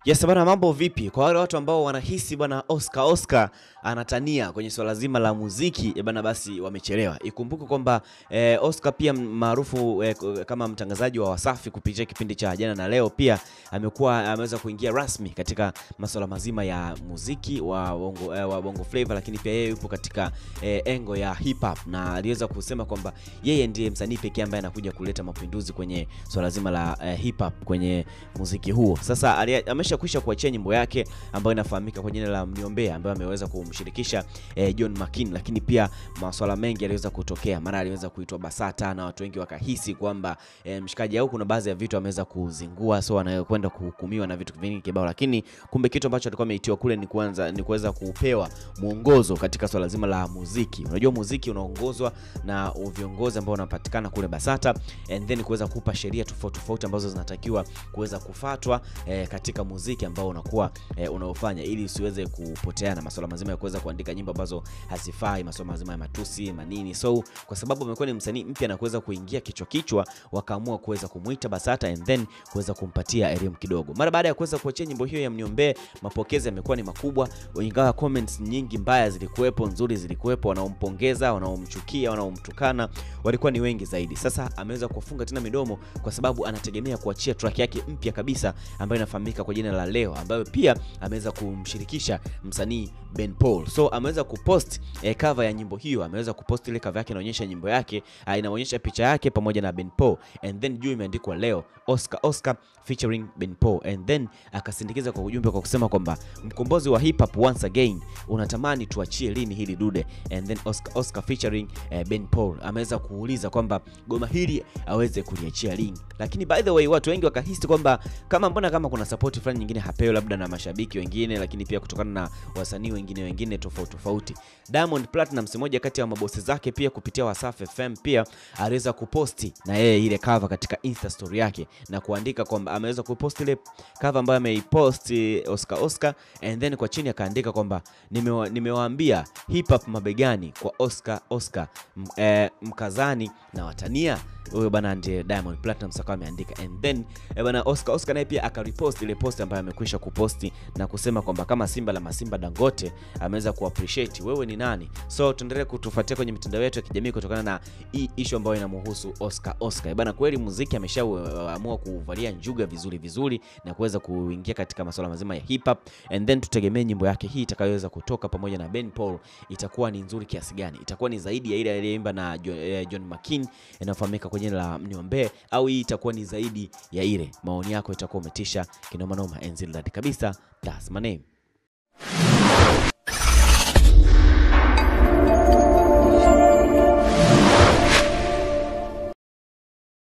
Yes bana, mambo vipi? Kwa wale watu ambao wanahisi bwana Oscar anatania kwenye swala zima la muziki bana, basi wamechelewa. Ikumbuke kwamba Oscar pia maarufu kama mtangazaji wa Wasafi kupitia kipindi cha Jana na Leo, pia ameweza kuingia rasmi katika masuala mazima ya muziki wa bongo flavor, lakini pia yeye yupo katika engo ya hip hop, na aliweza kusema kwamba yeye ndiye msanii pekee ambaye anakuja kuleta mapinduzi kwenye swala zima la hip hop kwenye muziki huo. Sasa ameshakwisha kuachia nyimbo yake ambayo inafahamika kwa jina la Mniombea, ambayo ameweza kumshirikisha John Makin, lakini pia masuala mengi yaliweza kutokea. Mara aliweza kuitwa Basata na watu wengi wakahisi kwamba mshikaji au kuna baadhi ya vitu ameweza kuzingua, so anakwenda kuhukumiwa na vitu vingi kibao, lakini kumbe kitu ambacho alikuwa ameitiwa kule ni kuweza kupewa mwongozo katika swala zima la muziki. Unajua muziki unaongozwa na viongozi ambao wanapatikana kule Basata, and then kuweza kupa sheria tofauti ambazo zinatakiwa kuweza kufuatwa katika muziki ambao unakuwa unaofanya, ili usiweze kupoteana masuala mazima ya kuweza kuandika nyimbo ambazo hazifai, masuala mazima ya matusi manini. So kwa sababu amekuwa ni msanii mpya na kuweza kuingia kichwa, wakaamua kuweza kumuita Basata and then kuweza kumpatia elimu kidogo. Mara baada ya kuweza kuachia nyimbo hiyo ya Mniombee, mapokezi yamekuwa ni makubwa, ingawa comments nyingi mbaya zilikuwepo, nzuri zilikuwepo, wanaompongeza, wanaomchukia, wanaomtukana walikuwa ni wengi zaidi. Sasa ameweza kufunga tena midomo kwa sababu anategemea kuachia track yake mpya kabisa ambayo inafahamika kwa jina la Leo, ambayo pia ameweza kumshirikisha msanii Ben Paul. So ameweza kupost cover ya nyimbo hiyo, ameweza kupost ile cover yake inaonyesha nyimbo yake, inaonyesha picha yake pamoja na Ben Paul, and then juu imeandikwa Leo Oscar featuring Ben Paul, and then akasindikiza kwa ujumbe kwa kusema kwamba mkombozi wa hip hop once again, unatamani tuachie lini hili dude, and then Oscar featuring Ben Paul ameweza kuuliza kwamba goma hili aweze kuliachia lini. Lakini by the way, watu wengi wakahisi kwamba mbona kama kuna support fulani nyingine hapewi labda na mashabiki wengine, lakini pia kutokana na wasanii wengine tofauti. Diamond Platnumz, mmoja kati ya mabosi zake, pia kupitia Wasafi FM pia aliweza kuposti na yeye ile cover katika Insta story yake na kuandika kwamba ameweza kuposti ile cover ambayo ameipost Oscar, and then kwa chini akaandika kwamba nimewaambia hip hop mabegani kwa Oscar mkazani na watania. Huyo bana ndiye Diamond Platnumz akawa ameandika, and then bana Oscar naye pia akarepost ile post ambayo amekwisha kuposti na kusema kwamba kama Simba la Masimba Dangote ameweza kuappreciate wewe ni nani. So tuendelee kutufuatia kwenye mitandao yetu ya kijamii kutokana na hii issue ambayo inamhusu Oscar. Bana kweli muziki ameshaamua kuvalia njuga vizuri na kuweza kuingia katika masuala mazima ya hip hop, and then tutegemee nyimbo yake hii itakayoweza kutoka pamoja na Ben Paul itakuwa ni nzuri kiasi gani. Itakuwa ni zaidi ya ile aliyoimba na John Makin inafahamika kwa jina la Mniombee, au hii itakuwa ni zaidi ya ile? Maoni yako itakuwa umetisha kinoma noma, Enzildad kabisa. That's my name.